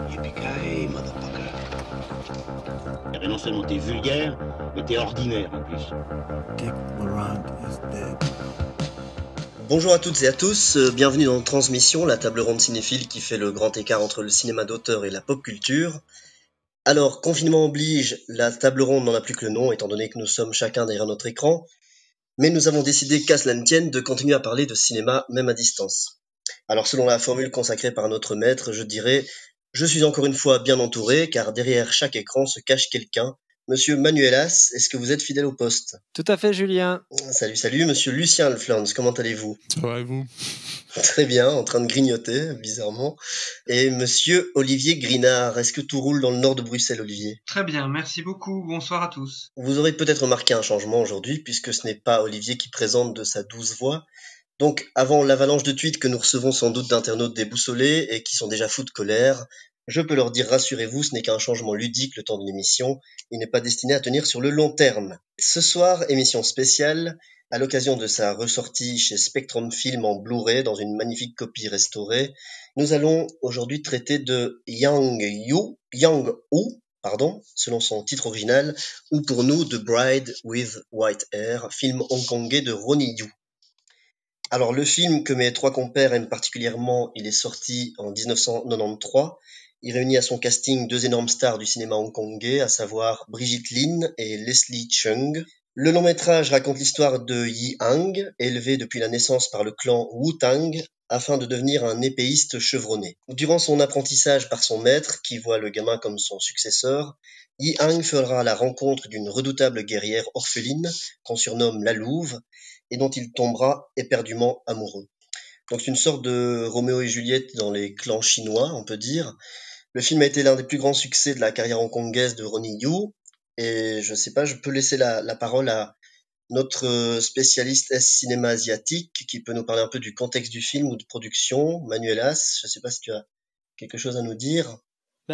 Yippee-ki-yay, motherfucker. Eh ben non seulement t'es vulgaire, mais t'es ordinaire en plus. Dick Laurent is dead. Bonjour à toutes et à tous, bienvenue dans Transmission, la table ronde cinéphile qui fait le grand écart entre le cinéma d'auteur et la pop culture. Alors, confinement oblige, la table ronde n'en a plus que le nom, étant donné que nous sommes chacun derrière notre écran, mais nous avons décidé, qu'à cela ne tienne, de continuer à parler de cinéma, même à distance. Alors, selon la formule consacrée par notre maître, je dirais « Je suis encore une fois bien entouré, car derrière chaque écran se cache quelqu'un. Monsieur Manuelas, est-ce que vous êtes fidèle au poste ?» Tout à fait, Julien. Salut, monsieur Lucien Alflands, comment allez-vous ? Ça va et vous ? Très bien, en train de grignoter, bizarrement. Et monsieur Olivier Grinard, est-ce que tout roule dans le nord de Bruxelles, Olivier ? Très bien, merci beaucoup, bonsoir à tous. Vous aurez peut-être remarqué un changement aujourd'hui, puisque ce n'est pas Olivier qui présente de sa douce voix. Donc, avant l'avalanche de tweets que nous recevons sans doute d'internautes déboussolés et qui sont déjà fous de colère, je peux leur dire, rassurez-vous, ce n'est qu'un changement ludique le temps d'une émission, il n'est pas destiné à tenir sur le long terme. Ce soir, émission spéciale, à l'occasion de sa ressortie chez Spectrum Film en Blu-ray dans une magnifique copie restaurée, nous allons aujourd'hui traiter de Yang-Woo, selon son titre original, ou pour nous The Bride with White Hair, film hongkongais de Ronnie Yu. Alors le film que mes trois compères aiment particulièrement, il est sorti en 1993. Il réunit à son casting deux énormes stars du cinéma hongkongais, à savoir Brigitte Lin et Leslie Cheung. Le long métrage raconte l'histoire de Yi Hang, élevé depuis la naissance par le clan Wu Tang, afin de devenir un épéiste chevronné. Durant son apprentissage par son maître, qui voit le gamin comme son successeur, Yi Hang fera la rencontre d'une redoutable guerrière orpheline, qu'on surnomme la Louve, et dont il tombera éperdument amoureux. Donc c'est une sorte de Roméo et Juliette dans les clans chinois, on peut dire. Le film a été l'un des plus grands succès de la carrière hongkongaise de Ronnie Yu, et je sais pas, je peux laisser la parole à notre spécialiste cinéma asiatique, qui peut nous parler un peu du contexte du film ou de production, Manuelas. Je sais pas si tu as quelque chose à nous dire.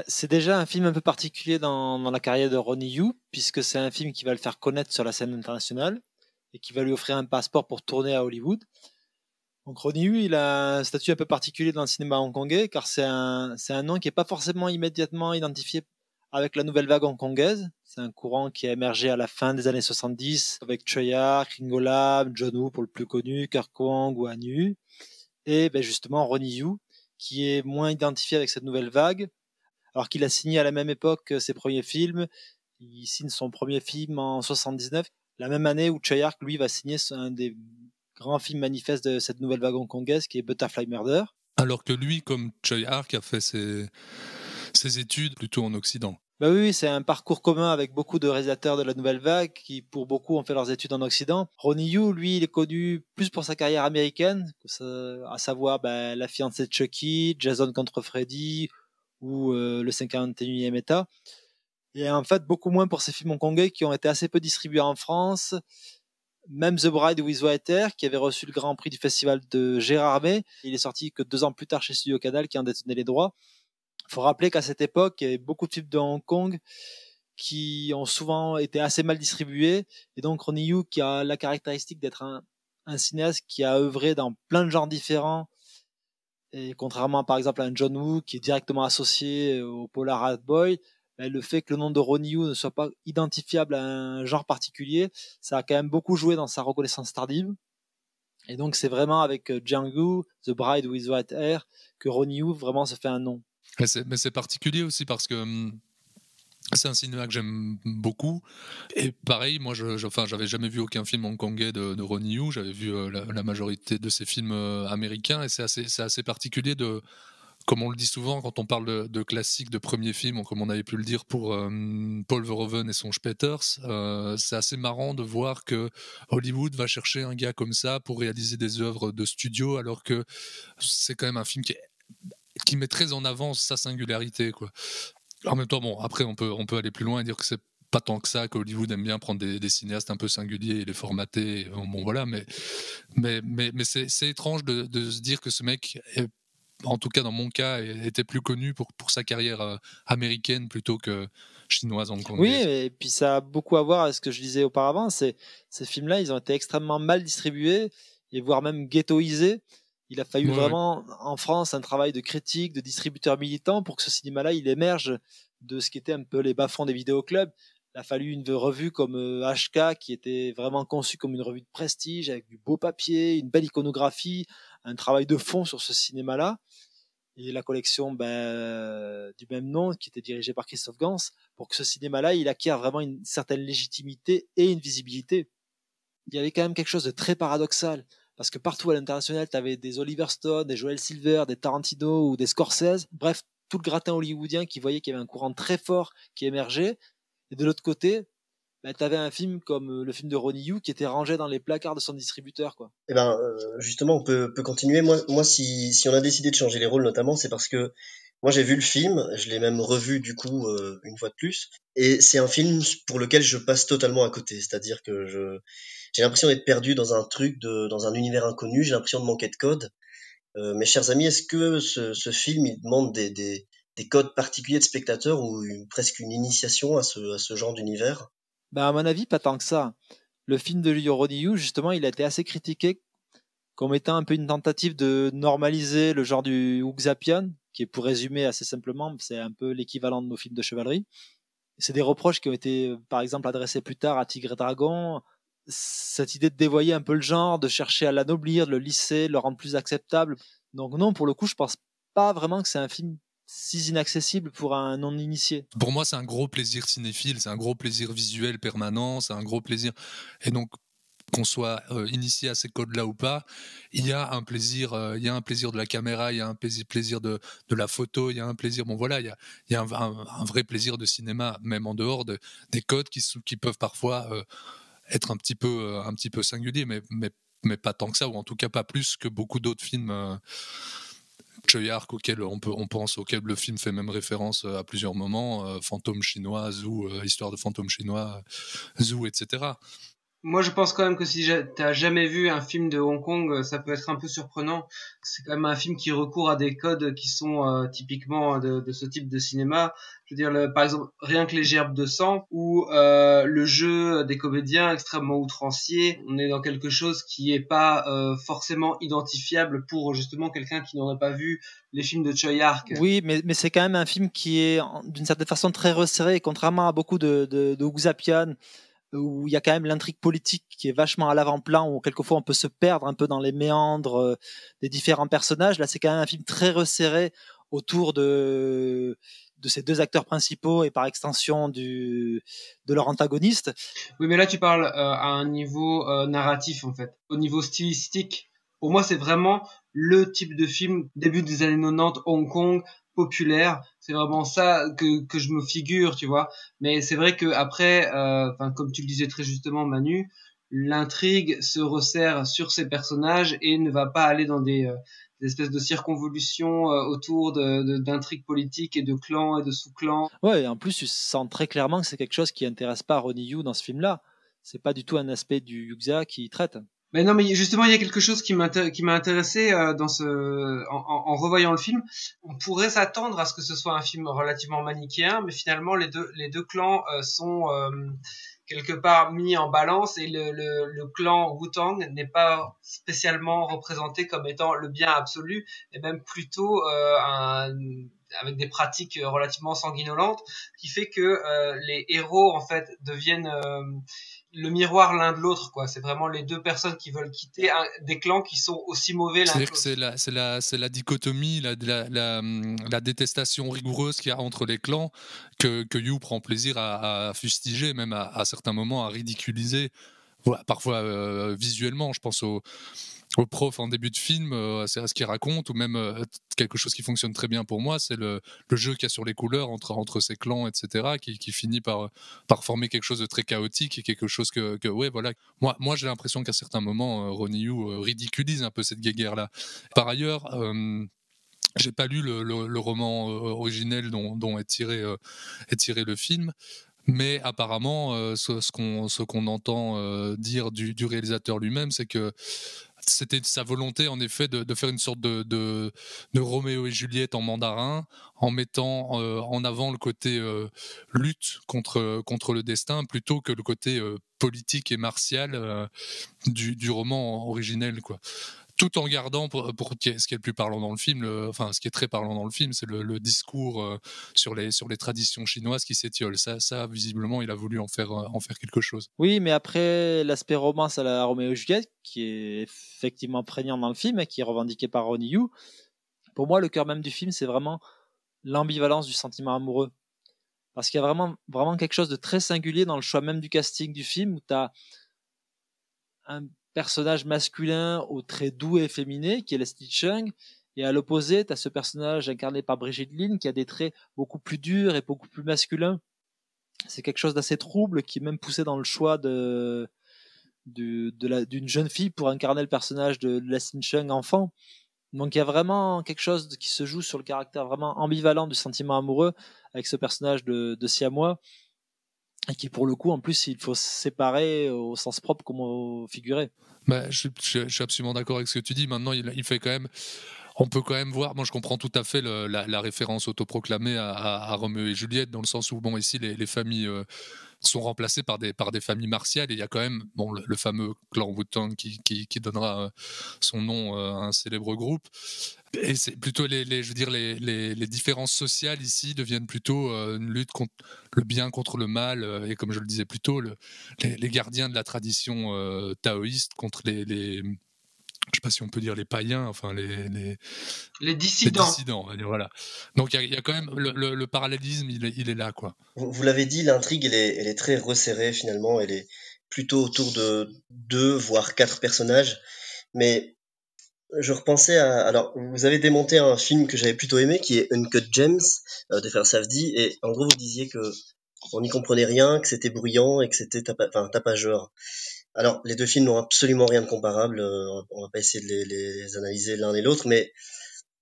C'est déjà un film un peu particulier dans la carrière de Ronnie Yu, puisque c'est un film qui va le faire connaître sur la scène internationale et qui va lui offrir un passeport pour tourner à Hollywood. Donc Ronnie Yu, il a un statut un peu particulier dans le cinéma hongkongais, car c'est un nom qui n'est pas forcément immédiatement identifié avec la nouvelle vague hongkongaise. C'est un courant qui a émergé à la fin des années 70 avec Choi Ark, Ringo Lam, John Woo pour le plus connu, Kirk Wong ou Han Yu. Et justement Ronnie Yu, qui est moins identifié avec cette nouvelle vague, alors qu'il a signé à la même époque ses premiers films. Il signe son premier film en 79, la même année où Choi Ark, lui, va signer un des grands films manifestes de cette nouvelle vague hongkongaise, qui est Butterfly Murder. Alors que lui, comme Choi Ark, a fait ses études plutôt en Occident. Oui, c'est un parcours commun avec beaucoup de réalisateurs de la nouvelle vague qui, pour beaucoup, ont fait leurs études en Occident. Ronnie Yu, lui, il est connu plus pour sa carrière américaine, à savoir La fiancée de Chucky, Jason contre Freddy ou le 51e État. Et en fait, beaucoup moins pour ses films hongkongais qui ont été assez peu distribués en France. Même The Bride with White Hair, qui avait reçu le grand prix du festival de Gérardmer, il est sorti que 2 ans plus tard chez Studio Canal, qui en détenait les droits. Il faut rappeler qu'à cette époque, il y avait beaucoup de films de Hong Kong qui ont souvent été assez mal distribués. Et donc, Ronnie Yu, qui a la caractéristique d'être un cinéaste qui a œuvré dans plein de genres différents, et contrairement par exemple à un John Woo qui est directement associé au Polar Rat Boy, le fait que le nom de Ronnie Yu ne soit pas identifiable à un genre particulier, ça a quand même beaucoup joué dans sa reconnaissance tardive. Et donc c'est vraiment avec Django, The Bride with White Hair, que Ronnie Yu vraiment se fait un nom. Mais c'est particulier aussi parce que c'est un cinéma que j'aime beaucoup. Et pareil, moi, j'avais jamais vu aucun film hongkongais de Ronnie Yu. J'avais vu la majorité de ses films américains. Et c'est assez particulier comme on le dit souvent quand on parle de classiques de premiers films, comme on avait pu le dire pour Paul Verhoeven et son Spetters, c'est assez marrant de voir que Hollywood va chercher un gars comme ça pour réaliser des œuvres de studio, alors que c'est quand même un film qui met très en avant sa singularité, quoi. En même temps, après on peut aller plus loin et dire que c'est pas tant que ça, qu'Hollywood aime bien prendre des cinéastes un peu singuliers et les formater. Bon voilà, mais c'est étrange de se dire que ce mec en tout cas dans mon cas, était plus connu pour sa carrière américaine plutôt que chinoise Oui, hongkongaise. et puis ça a beaucoup à voir avec ce que je disais auparavant. Ces films-là, ils ont été extrêmement mal distribués et voire même ghettoisés. Il a fallu vraiment, en France, un travail de critique, de distributeur militant pour que ce cinéma-là, il émerge de ce qui était un peu les bas-fonds des vidéoclubs. Il a fallu une revue comme HK qui était vraiment conçue comme une revue de prestige avec du beau papier, une belle iconographie, un travail de fond sur ce cinéma-là. Et la collection du même nom qui était dirigée par Christophe Gans pour que ce cinéma-là, il acquiert vraiment une certaine légitimité et une visibilité. Il y avait quand même quelque chose de très paradoxal parce que partout à l'international, tu avais des Oliver Stone, des Joel Silver, des Tarantino ou des Scorsese, bref, tout le gratin hollywoodien qui voyait qu'il y avait un courant très fort qui émergeait. Et de l'autre côté, tu avais un film comme le film de Ronnie Yu qui était rangé dans les placards de son distributeur, quoi. Eh ben, justement, on peut continuer. Moi, si on a décidé de changer les rôles, notamment, c'est parce que moi, j'ai vu le film, je l'ai même revu, du coup, une fois de plus. Et c'est un film pour lequel je passe totalement à côté. C'est-à-dire que j'ai l'impression d'être perdu dans un truc, dans un univers inconnu. J'ai l'impression de manquer de code. Mes chers amis, est-ce que ce film, il demande des codes particuliers de spectateurs ou presque une initiation à ce genre d'univers? À mon avis, pas tant que ça. Le film de Ronnie Yu, justement, il a été assez critiqué comme étant un peu une tentative de normaliser le genre du Wuxapian, qui est, pour résumer assez simplement, c'est un peu l'équivalent de nos films de chevalerie. C'est des reproches qui ont été, par exemple, adressés plus tard à Tigre et Dragon. Cette idée de dévoyer un peu le genre, de chercher à l'anoblir, de le lisser, de le rendre plus acceptable. Donc non, pour le coup, je pense pas vraiment que c'est un film si inaccessible pour un non-initié. Pour moi, c'est un gros plaisir cinéphile, c'est un gros plaisir visuel permanent, c'est un gros plaisir. Et donc, qu'on soit initié à ces codes-là ou pas, il y a un plaisir de la caméra, il y a un plaisir de la photo, il y a un plaisir, il y a un vrai plaisir de cinéma, même en dehors des codes qui peuvent parfois être un petit peu singuliers, mais pas tant que ça, ou en tout cas pas plus que beaucoup d'autres films. Choi Ark auquel on pense, auquel le film fait même référence à plusieurs moments, Fantôme chinois, Zoo, Histoire de fantôme chinois, Zoo, etc. Moi, je pense quand même que si t'as jamais vu un film de Hong Kong, ça peut être un peu surprenant. C'est quand même un film qui recourt à des codes qui sont typiquement de ce type de cinéma. Je veux dire, par exemple, rien que les gerbes de sang ou le jeu des comédiens extrêmement outrancier. On est dans quelque chose qui est pas forcément identifiable pour justement quelqu'un qui n'aurait pas vu les films de Choi Ark. Oui, mais c'est quand même un film qui est d'une certaine façon très resserré, contrairement à beaucoup de Wuxapian, où il y a quand même l'intrigue politique qui est vachement à l'avant-plan, où quelquefois on peut se perdre un peu dans les méandres des différents personnages. Là, c'est quand même un film très resserré autour de ces deux acteurs principaux et par extension de leur antagoniste. Oui, mais là tu parles à un niveau narratif en fait. Au niveau stylistique, pour moi c'est vraiment le type de film début des années 90 Hong Kong populaire. C'est vraiment ça que je me figure, tu vois. Mais c'est vrai que après, comme tu le disais très justement Manu, l'intrigue se resserre sur ces personnages et ne va pas aller dans des espèces de circonvolutions autour d'intrigues politiques et de clans et de sous-clans. Ouais, et en plus, tu sens très clairement que c'est quelque chose qui intéresse pas Ronnie Yu dans ce film-là. C'est pas du tout un aspect du Yuxa qui traite. Mais non, mais justement, il y a quelque chose qui m'a intéressé en revoyant le film. On pourrait s'attendre à ce que ce soit un film relativement manichéen, mais finalement, les deux clans sont quelque part mis en balance et le clan Wu-Tang n'est pas spécialement représenté comme étant le bien absolu, et même plutôt avec des pratiques relativement sanguinolentes, qui fait que les héros en fait deviennent le miroir l'un de l'autre, quoi. C'est vraiment les deux personnes qui veulent quitter des clans qui sont aussi mauvais l'un que l'autre. C'est la dichotomie, la détestation rigoureuse qu'il y a entre les clans que Yu prend plaisir à fustiger, même à certains moments à ridiculiser. Voilà, parfois visuellement, je pense au prof en début de film, c'est ce qu'il raconte, ou même quelque chose qui fonctionne très bien pour moi, c'est le jeu qu'il y a sur les couleurs entre ces clans, etc., qui finit par former quelque chose de très chaotique et quelque chose que ouais, voilà. Moi j'ai l'impression qu'à certains moments, Ronnie Yu ridiculise un peu cette guéguerre-là. Par ailleurs, j'ai pas lu le roman originel dont est tiré le film. Mais apparemment, ce qu'on entend dire du réalisateur lui-même, c'est que c'était sa volonté en effet de faire une sorte de Roméo et Juliette en mandarin, en mettant en avant le côté lutte contre le destin plutôt que le côté politique et martial du roman originel, quoi. Tout en gardant pour ce qui est le plus parlant dans le film, ce qui est très parlant dans le film, c'est le discours sur les traditions chinoises qui s'étiolent. Ça, visiblement, il a voulu en faire quelque chose. Oui, mais après, l'aspect romance à la Roméo et Juliette, qui est effectivement prégnant dans le film et qui est revendiqué par Ronnie Yu, pour moi, le cœur même du film, c'est vraiment l'ambivalence du sentiment amoureux. Parce qu'il y a vraiment, vraiment quelque chose de très singulier dans le choix même du casting du film, où tu as un personnage masculin aux traits doux et efféminés, qui est Leslie Cheung, et à l'opposé, tu as ce personnage incarné par Brigitte Lin, qui a des traits beaucoup plus durs et beaucoup plus masculins. C'est quelque chose d'assez trouble, qui est même poussé dans le choix d'une jeune fille pour incarner le personnage de Leslie Cheung enfant. Donc il y a vraiment quelque chose qui se joue sur le caractère vraiment ambivalent du sentiment amoureux avec ce personnage de Siamois, et qui pour le coup en plus il faut séparer au sens propre comme au figuré. Je suis absolument d'accord avec ce que tu dis. Maintenant il fait quand même, on peut quand même voir, moi je comprends tout à fait la référence autoproclamée à Roméo et Juliette, dans le sens où ici les familles sont remplacées par des familles martiales, et il y a quand même le fameux clan Wu-Tang qui donnera son nom à un célèbre groupe. Et c'est plutôt les différences sociales ici deviennent plutôt une lutte contre le bien contre le mal, et comme je le disais plus tôt, les gardiens de la tradition taoïste contre les je sais pas si on peut dire les païens, enfin les dissidents. Voilà. Donc il y a quand même le parallélisme, il est là, quoi. Vous l'avez dit, l'intrigue elle est très resserrée finalement, elle est plutôt autour de 2 voire 4 personnages, mais je repensais alors vous avez démonté un film que j'avais plutôt aimé qui est Uncut Gems de Fer Safdie, et en gros vous disiez que on n'y comprenait rien, que c'était bruyant et que c'était tapageur. Alors, les 2 films n'ont absolument rien de comparable, on va pas essayer de les analyser l'un et l'autre, mais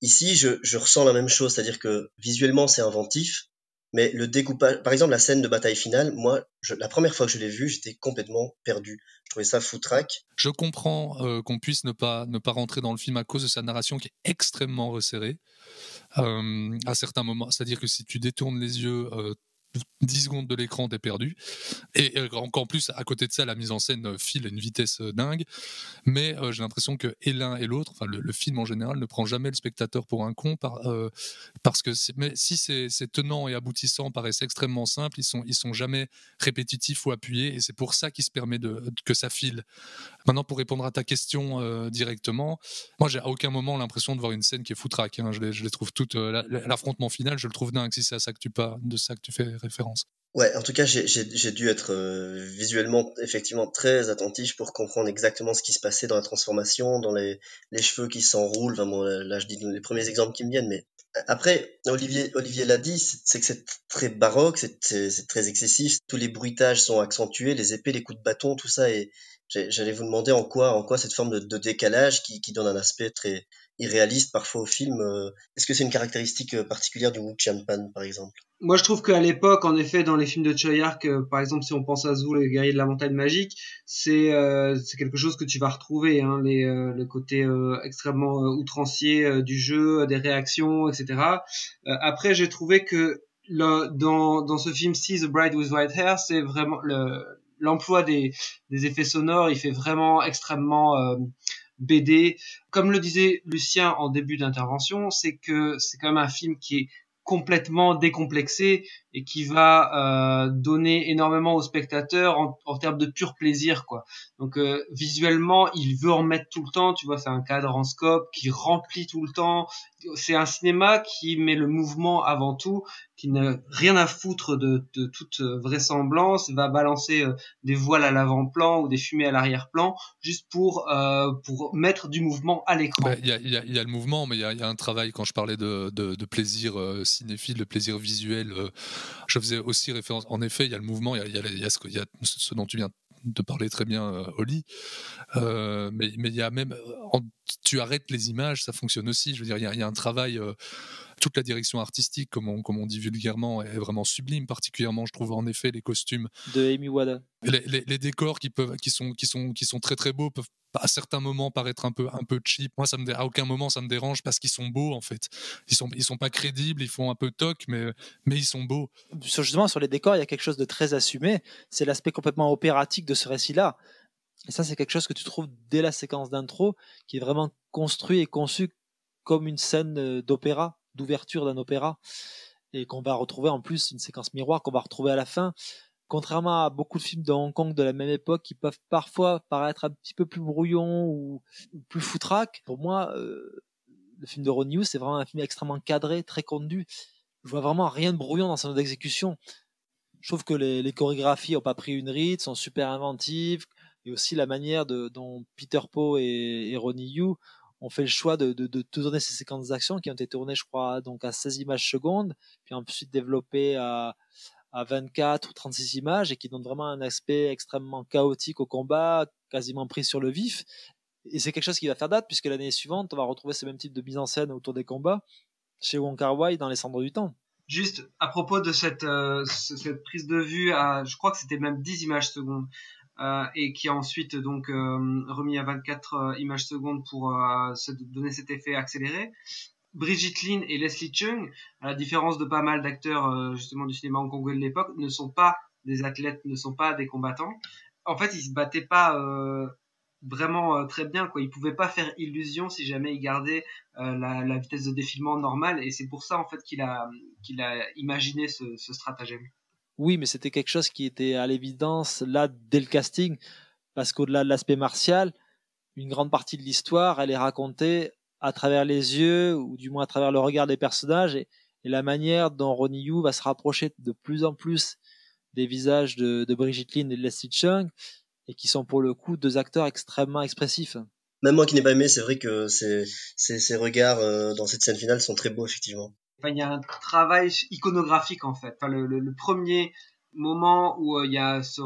ici, je ressens la même chose, c'est-à-dire que visuellement, c'est inventif, mais le découpage, par exemple, la scène de bataille finale, moi, la première fois que je l'ai vue, j'étais complètement perdu. Je trouvais ça foutraque. Je comprends qu'on puisse ne pas rentrer dans le film à cause de sa narration qui est extrêmement resserrée à certains moments. C'est-à-dire que si tu détournes les yeux 10 secondes de l'écran, t'es perdu. Et encore plus, à côté de ça, la mise en scène file à une vitesse dingue. Mais j'ai l'impression que et l'un et l'autre, enfin le film en général, ne prend jamais le spectateur pour un con, parce que mais si ces tenants et aboutissants paraissent extrêmement simples, ils sont jamais répétitifs ou appuyés, et c'est pour ça qu'il se permet que ça file. Maintenant, pour répondre à ta question directement, moi j'ai à aucun moment l'impression de voir une scène qui est foutraque, hein. Je les trouve toutes, l'affrontement final, je le trouve dingue, si c'est à ça que de ça que tu fais référence. Ouais, en tout cas, j'ai dû être visuellement effectivement très attentif pour comprendre exactement ce qui se passait dans la transformation, dans les cheveux qui s'enroulent. Enfin bon, là je dis les premiers exemples qui me viennent, mais après, Olivier l'a dit, c'est que c'est très baroque, c'est très excessif. Tous les bruitages sont accentués, les épées, les coups de bâton, tout ça. Et j'allais vous demander en quoi cette forme de décalage qui donne un aspect très irréaliste parfois au film. Est-ce que c'est une caractéristique particulière du Wu Qianpan, par exemple? Moi, je trouve qu'à l'époque, en effet, dans les films de Choi Ark, par exemple, si on pense à Zou, les guerriers de la montagne magique, c'est quelque chose que tu vas retrouver, hein, le côté extrêmement outrancier du jeu, des réactions, etc. Après, j'ai trouvé que dans ce film See the Bride with White Hair, c'est vraiment l'emploi des effets sonores, il fait vraiment extrêmement BD. Comme le disait Lucien en début d'intervention, c'est que c'est quand même un film qui est complètement décomplexé et qui va donner énormément aux spectateurs en termes de pur plaisir, quoi. Donc visuellement, il veut en mettre tout le temps, tu vois, c'est un cadre en scope qui remplit tout le temps. C'est un cinéma qui met le mouvement avant tout, qui n'a rien à foutre de toute vraisemblance, va balancer des voiles à l'avant-plan ou des fumées à l'arrière-plan juste pour mettre du mouvement à l'écran. Il y a le mouvement, mais il y a un travail. Quand je parlais de plaisir cinéphile, de plaisir visuel, je faisais aussi référence. En effet, il y a le mouvement, il y a ce dont tu viens de parler très bien, Oli. Mais il y a même, tu arrêtes les images, ça fonctionne aussi. Je veux dire, il y a un travail toute la direction artistique, comme on dit vulgairement, est vraiment sublime. Particulièrement, je trouve en effet les costumes de Amy Wada. Les décors qui sont très très beaux peuvent à certains moments paraître un peu cheap. Moi, à aucun moment ça me dérange parce qu'ils sont beaux en fait. Ils sont pas crédibles, ils font un peu toc, mais ils sont beaux. Justement, sur les décors, il y a quelque chose de très assumé. C'est l'aspect complètement opératique de ce récit-là. Et ça, c'est quelque chose que tu trouves dès la séquence d'intro, qui est vraiment construit et conçu comme une scène d'opéra, d'ouverture d'un opéra, et qu'on va retrouver en plus une séquence miroir qu'on va retrouver à la fin. Contrairement à beaucoup de films de Hong Kong de la même époque qui peuvent parfois paraître un petit peu plus brouillons ou plus foutraques, pour moi, le film de Ron Hughes, c'est vraiment un film extrêmement cadré, très conduit. Je vois vraiment rien de brouillon dans son exécution. Je trouve que les chorégraphies n'ont pas pris une ride, sont super inventives, et aussi la manière dont Peter Pau et Ronnie Yu ont fait le choix de te donner ces séquences d'action qui ont été tournées, je crois, donc à 16 images secondes, puis ensuite développées à 24 ou 36 images, et qui donnent vraiment un aspect extrêmement chaotique au combat, quasiment pris sur le vif. Et c'est quelque chose qui va faire date, puisque l'année suivante, on va retrouver ce même type de mise en scène autour des combats chez Wong Kar-wai dans Les Cendres du Temps. Juste à propos de cette prise de vue à, je crois que c'était même 10 images secondes, et qui a ensuite donc remis à 24 images secondes pour se donner cet effet accéléré. Brigitte Lin et Leslie Cheung, à la différence de pas mal d'acteurs justement du cinéma hongkongais de l'époque, ne sont pas des athlètes, ne sont pas des combattants. En fait, ils se battaient pas vraiment très bien, quoi. Ils pouvaient pas faire illusion si jamais ils gardaient la vitesse de défilement normale, et c'est pour ça en fait qu'il a imaginé ce stratagème. Oui, mais c'était quelque chose qui était à l'évidence là dès le casting, parce qu'au-delà de l'aspect martial, une grande partie de l'histoire, elle est racontée à travers les yeux, ou du moins à travers le regard des personnages, et la manière dont Ronnie Yu va se rapprocher de plus en plus des visages de Brigitte Lin et de Leslie Cheung, et qui sont pour le coup deux acteurs extrêmement expressifs. Même moi qui n'ai pas aimé, c'est vrai que ces regards dans cette scène finale sont très beaux, effectivement. Enfin, il y a un travail iconographique en fait. Enfin, le premier moment où il y a ce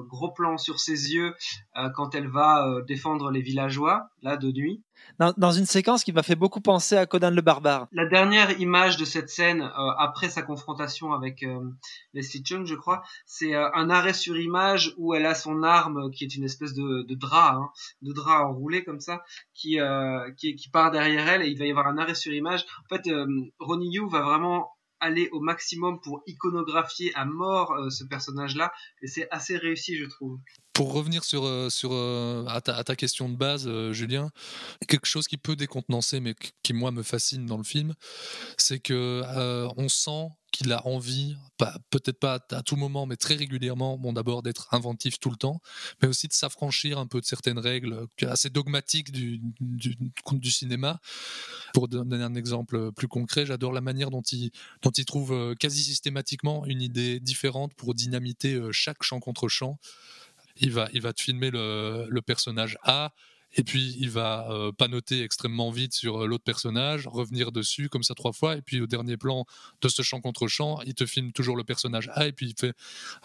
gros plan sur ses yeux quand elle va défendre les villageois là de nuit. Dans une séquence qui m'a fait beaucoup penser à Conan le Barbare. La dernière image de cette scène après sa confrontation avec Leslie Cheung, je crois, c'est un arrêt sur image où elle a son arme qui est une espèce de drap, de drap enroulé comme ça, qui part derrière elle, et il va y avoir un arrêt sur image. En fait, Ronnie Yu va vraiment aller au maximum pour iconographier à mort ce personnage-là, et c'est assez réussi, je trouve. Pour revenir à ta question de base, Julien, quelque chose qui peut décontenancer, mais qui moi me fascine dans le film, c'est que on sent qu'il a envie, peut-être pas à tout moment, mais très régulièrement, d'abord d'être inventif tout le temps, mais aussi de s'affranchir un peu de certaines règles assez dogmatiques du cinéma. Pour donner un exemple plus concret, j'adore la manière dont il trouve quasi systématiquement une idée différente pour dynamiter chaque champ contre champ. Il va te filmer le personnage A, et puis il va panoter extrêmement vite sur l'autre personnage, revenir dessus comme ça 3 fois, et puis au dernier plan de ce champ contre champ, il te filme toujours le personnage A, et puis il fait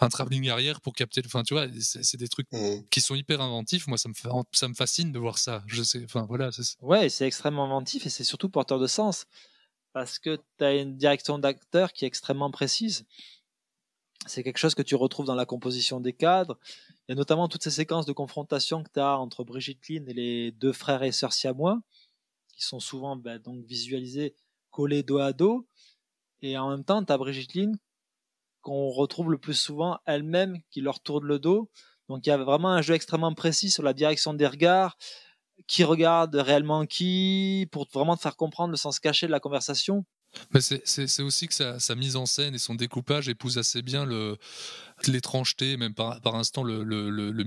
un travelling arrière pour capter. Enfin, tu vois, c'est des trucs qui sont hyper inventifs. Moi, ça me fascine de voir ça. Je sais. Enfin, voilà. Ouais, c'est extrêmement inventif, et c'est surtout porteur de sens, parce que tu as une direction d'acteur qui est extrêmement précise. C'est quelque chose que tu retrouves dans la composition des cadres. Il y a notamment toutes ces séquences de confrontation que tu as entre Brigitte Lin et les deux frères et sœurs siamois, qui sont souvent donc visualisés collés dos à dos. Et en même temps, tu as Brigitte Lin qu'on retrouve le plus souvent elle-même qui leur tourne le dos. Donc il y a vraiment un jeu extrêmement précis sur la direction des regards, qui regarde réellement qui, pour vraiment te faire comprendre le sens caché de la conversation. Mais c'est aussi que sa mise en scène et son découpage épousent assez bien l'étrangeté, même par instant le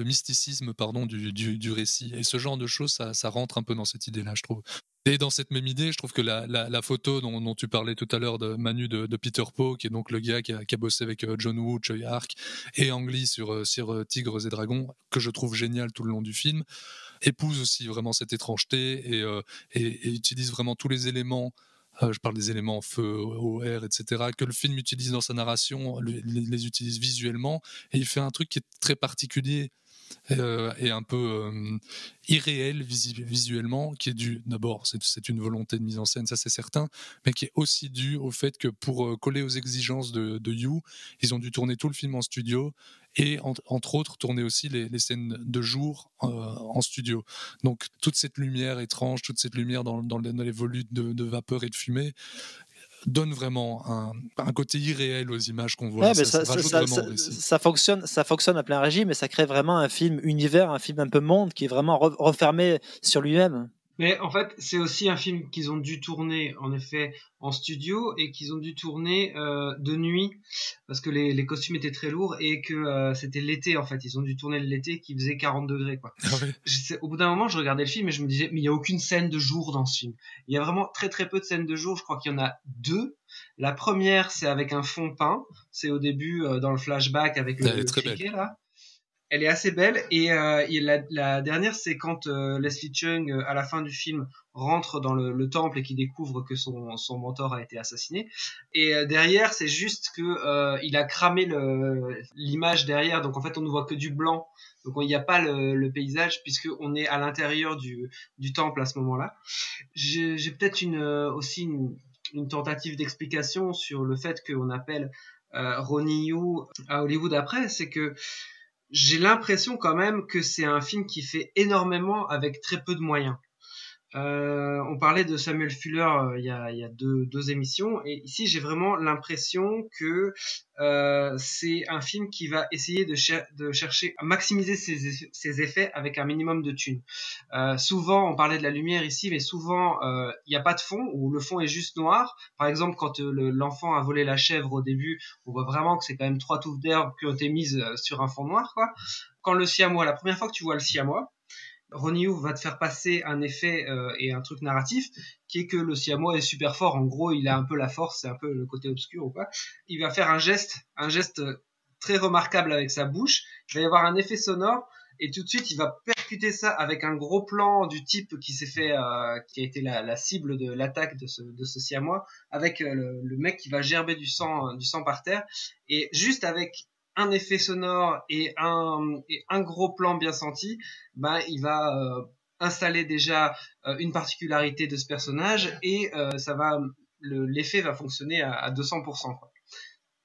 mysticisme du récit. Et ce genre de choses, ça rentre un peu dans cette idée-là, je trouve. Et dans cette même idée, je trouve que la photo dont tu parlais tout à l'heure, Manu, de Peter Pau, qui est donc le gars qui a bossé avec John Woo, Choi Ark et Ang Lee sur Tigres et Dragons, que je trouve génial tout le long du film, épouse aussi vraiment cette étrangeté et utilise vraiment tous les éléments. Je parle des éléments feu, eau, air, etc., que le film utilise dans sa narration, les utilise visuellement, et il fait un truc qui est très particulier et un peu irréel visuellement, qui est dû, d'abord, c'est une volonté de mise en scène, ça c'est certain, mais qui est aussi dû au fait que pour coller aux exigences de You, ils ont dû tourner tout le film en studio et entre autres tourner aussi les scènes de jour en studio. Donc toute cette lumière étrange, toute cette lumière dans les volutes de vapeur et de fumée donne vraiment un côté irréel aux images qu'on voit. Ouais, mais Ça rajoute vraiment au récit. ça fonctionne à plein régime et ça crée vraiment un film univers, un film un peu monde qui est vraiment refermé sur lui-même. Mais en fait, c'est aussi un film qu'ils ont dû tourner en effet en studio et qu'ils ont dû tourner de nuit parce que les costumes étaient très lourds et que c'était l'été en fait. Ils ont dû tourner l'été qui faisait 40 degrés quoi. Ah ouais. Au bout d'un moment, je regardais le film et je me disais mais il y a aucune scène de jour dans ce film. Il y a vraiment très très peu de scènes de jour. Je crois qu'il y en a 2. La première, c'est avec un fond peint. C'est au début dans le flashback avec le criquet là. Elle est assez belle et la dernière c'est quand Leslie Cheung à la fin du film rentre dans le temple et qui découvre que son mentor a été assassiné et derrière c'est juste que il a cramé l'image derrière, donc en fait on ne voit que du blanc, donc il n'y a pas le paysage puisque on est à l'intérieur du temple à ce moment-là. J'ai peut-être aussi une tentative d'explication sur le fait qu'on appelle Ronnie Yu à Hollywood après, c'est que j'ai l'impression quand même que c'est un film qui fait énormément avec très peu de moyens. On parlait de Samuel Fuller il y a deux émissions et ici j'ai vraiment l'impression que c'est un film qui va essayer de chercher à maximiser ses effets avec un minimum de thunes. Souvent on parlait de la lumière ici, mais souvent il n'y a pas de fond ou le fond est juste noir. Par exemple quand l'enfant a volé la chèvre au début, on voit vraiment que c'est quand même 3 touffes d'herbe qui ont été mises sur un fond noir quoi. Quand le siamois, la première fois que tu vois le siamois, Ronnie Yu va te faire passer un effet et un truc narratif qui est que le siamois est super fort. En gros, il a un peu la force, c'est un peu le côté obscur ou quoi. Il va faire un geste très remarquable avec sa bouche. Il va y avoir un effet sonore et tout de suite, il va percuter ça avec un gros plan du type qui s'est fait, qui a été la cible de l'attaque de ce siamois, avec le mec qui va gerber du sang par terre et juste avec un effet sonore et un gros plan bien senti, il va installer déjà une particularité de ce personnage et l'effet va fonctionner à 200%, quoi.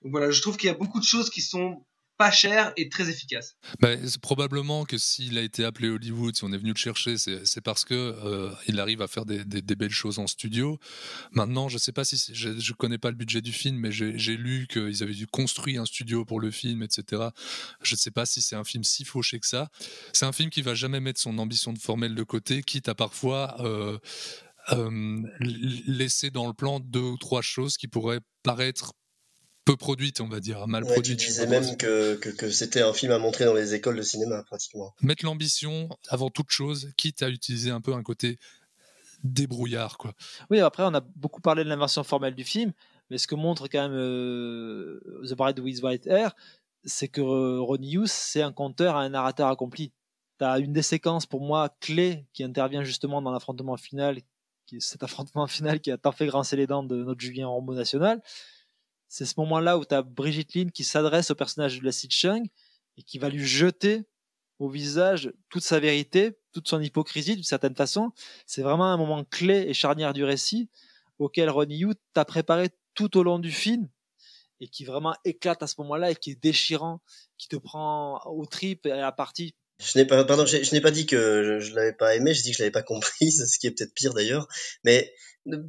Donc voilà, je trouve qu'il y a beaucoup de choses qui sont pas chères et très efficaces. C'est probablement que s'il a été appelé Hollywood, si on est venu le chercher, c'est parce que il arrive à faire des belles choses en studio. Maintenant, je sais pas si je connais pas le budget du film, mais j'ai lu qu'ils avaient dû construire un studio pour le film, etc. Je sais pas si c'est un film si fauché que ça. C'est un film qui va jamais mettre son ambition de formelle de côté, quitte à parfois laisser dans le plan 2 ou 3 choses qui pourraient paraître peu produite, on va dire, mal produite. Tu disais même que c'était un film à montrer dans les écoles de cinéma, pratiquement. Mettre l'ambition avant toute chose, quitte à utiliser un peu un côté débrouillard, quoi. Oui, après, on a beaucoup parlé de l'inversion formelle du film, mais ce que montre quand même The Bride with White Hair, c'est que Ronnie Yu, c'est un conteur, un narrateur accompli. Tu as une des séquences, pour moi, clés, qui intervient justement dans l'affrontement final, cet affrontement final qui a tant fait grincer les dents de notre Julien Rambo national. C'est ce moment-là où tu as Brigitte Lin qui s'adresse au personnage de Leslie Cheung et qui va lui jeter au visage toute sa vérité, toute son hypocrisie d'une certaine façon. C'est vraiment un moment clé et charnière du récit auquel Ronnie Yu t'a préparé tout au long du film et qui vraiment éclate à ce moment-là et qui est déchirant, qui te prend aux tripes et à la partie. Je n'ai pas dit que je l'avais pas aimé, j'ai dit que je l'avais pas comprise, ce qui est peut-être pire d'ailleurs. Mais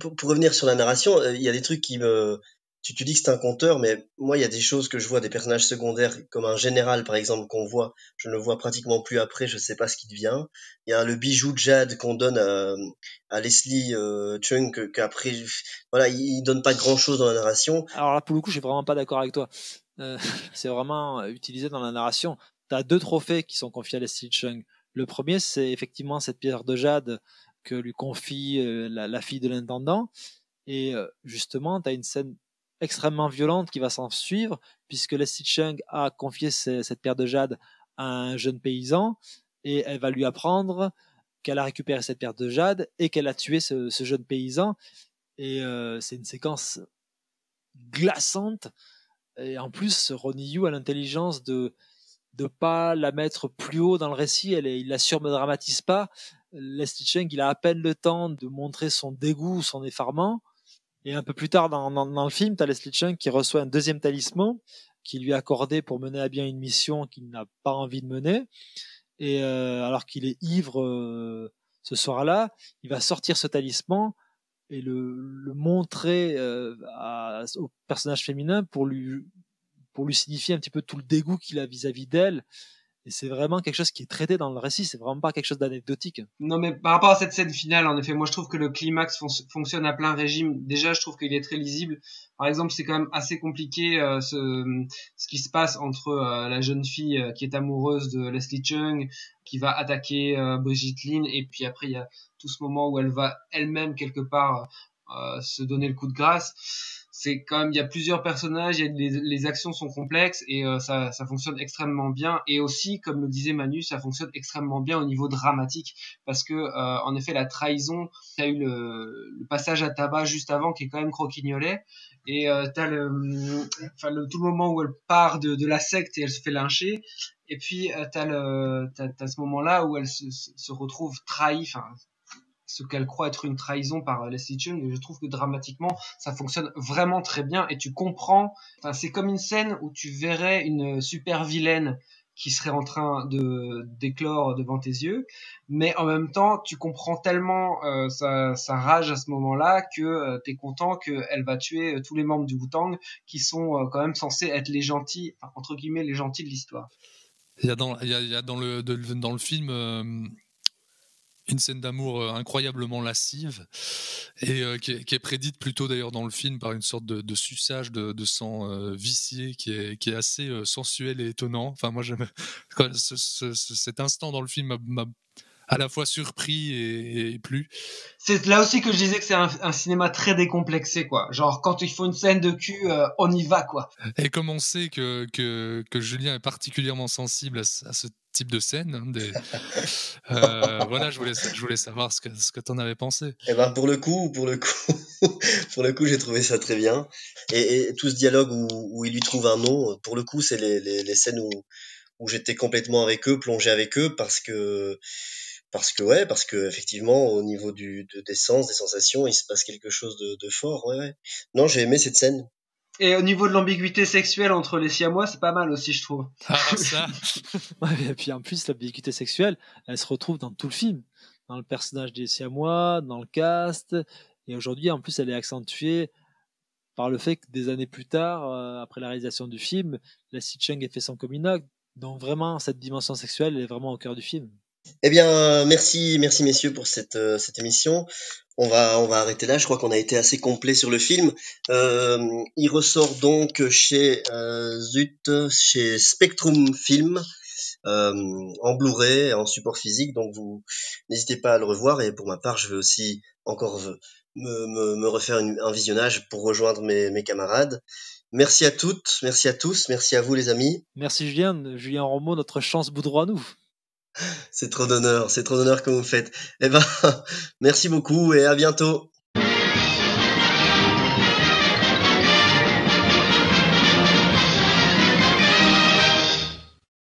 pour revenir sur la narration, il y a des trucs qui me... Tu dis que c'est un conteur, mais moi, il y a des choses que je vois, des personnages secondaires, comme un général, par exemple, qu'on voit, je ne le vois pratiquement plus après, je sais pas ce qu'il devient. Il y a le bijou de Jade qu'on donne à Leslie Cheung, qu'après, voilà, il donne pas grand-chose dans la narration. Alors là, pour le coup, je suis vraiment pas d'accord avec toi. C'est vraiment utilisé dans la narration. Tu as 2 trophées qui sont confiés à Leslie Cheung. Le premier, c'est effectivement cette pierre de Jade que lui confie la fille de l'intendant. Et justement, tu as une scène extrêmement violente qui va s'en suivre, puisque Leslie Cheung a confié cette pierre de jade à un jeune paysan, et elle va lui apprendre qu'elle a récupéré cette pierre de jade et qu'elle a tué ce jeune paysan. Et c'est une séquence glaçante. Et en plus, Ronnie Yu a l'intelligence de de pas la mettre plus haut dans le récit. Il la surdramatise pas. Leslie Chung, il a à peine le temps de montrer son dégoût, son effarement. Et un peu plus tard dans le film, t'as Leslie Chung qui reçoit un deuxième talisman qui lui est accordé pour mener à bien une mission qu'il n'a pas envie de mener. Et alors qu'il est ivre ce soir-là, il va sortir ce talisman et le montrer au personnage féminin pour lui signifier un petit peu tout le dégoût qu'il a vis-à-vis d'elle. Et c'est vraiment quelque chose qui est traité dans le récit, c'est vraiment pas quelque chose d'anecdotique. Non, mais par rapport à cette scène finale, en effet, moi je trouve que le climax fonctionne à plein régime. Déjà, je trouve qu'il est très lisible. Par exemple, c'est quand même assez compliqué ce qui se passe entre la jeune fille qui est amoureuse de Leslie Chung, qui va attaquer Brigitte Lin, et puis après il y a tout ce moment où elle va elle-même quelque part se donner le coup de grâce. C'est quand même, il y a plusieurs personnages, les actions sont complexes et ça fonctionne extrêmement bien. Et aussi, comme le disait Manu, ça fonctionne extrêmement bien au niveau dramatique parce que en effet, la trahison, t'as eu le passage à tabac juste avant qui est quand même croquignolet, et t'as tout le moment où elle part de la secte et elle se fait lyncher. Et puis t'as ce moment-là où elle se retrouve trahie, enfin ce qu'elle croit être une trahison par Leslie Chung, et je trouve que dramatiquement ça fonctionne vraiment très bien et tu comprends, enfin c'est comme une scène où tu verrais une super vilaine qui serait en train de d'éclore devant tes yeux, mais en même temps tu comprends tellement sa rage à ce moment-là que t'es content qu'elle va tuer tous les membres du Wu-Tang qui sont quand même censés être les gentils, enfin, entre guillemets les gentils de l'histoire. Il y a dans le film une scène d'amour incroyablement lascive et qui est prédite plutôt d'ailleurs dans le film par une sorte de suçage de sang vicié qui est assez sensuel et étonnant. Enfin moi j'aime cet instant dans le film m'a à la fois surpris et plu. C'est là aussi que je disais que c'est un cinéma très décomplexé, quoi. Genre, quand il faut une scène de cul, on y va, quoi. Et comme on sait que Julien est particulièrement sensible à ce type de scène, voilà, je voulais savoir ce que t'en avais pensé. Eh ben, pour le coup, pour le coup, j'ai trouvé ça très bien. Et tout ce dialogue où il lui trouve un nom, pour le coup, c'est les scènes où j'étais complètement avec eux, plongé avec eux, parce que effectivement, au niveau des sens, des sensations, il se passe quelque chose de fort, ouais. Non, j'ai aimé cette scène. Et au niveau de l'ambiguïté sexuelle entre les Siamois, c'est pas mal aussi, je trouve. Ah, ça. Ouais, et puis en plus, l'ambiguïté sexuelle, elle se retrouve dans tout le film. Dans le personnage des Siamois, dans le cast. Et aujourd'hui, en plus, elle est accentuée par le fait que des années plus tard, après la réalisation du film, Leslie Chung ait fait son coming out. Donc vraiment, cette dimension sexuelle elle est vraiment au cœur du film. Eh bien, merci messieurs pour cette émission. On va arrêter là. Je crois qu'on a été assez complet sur le film. Il ressort donc chez Spectrum Film en Blu-ray, en support physique. Donc vous n'hésitez pas à le revoir. Et pour ma part, je vais aussi encore me refaire un visionnage pour rejoindre mes camarades. Merci à toutes, merci à tous, merci à vous les amis. Merci Julien Romeau, notre chance boudreau à nous. C'est trop d'honneur que vous me faites. Eh ben, merci beaucoup et à bientôt.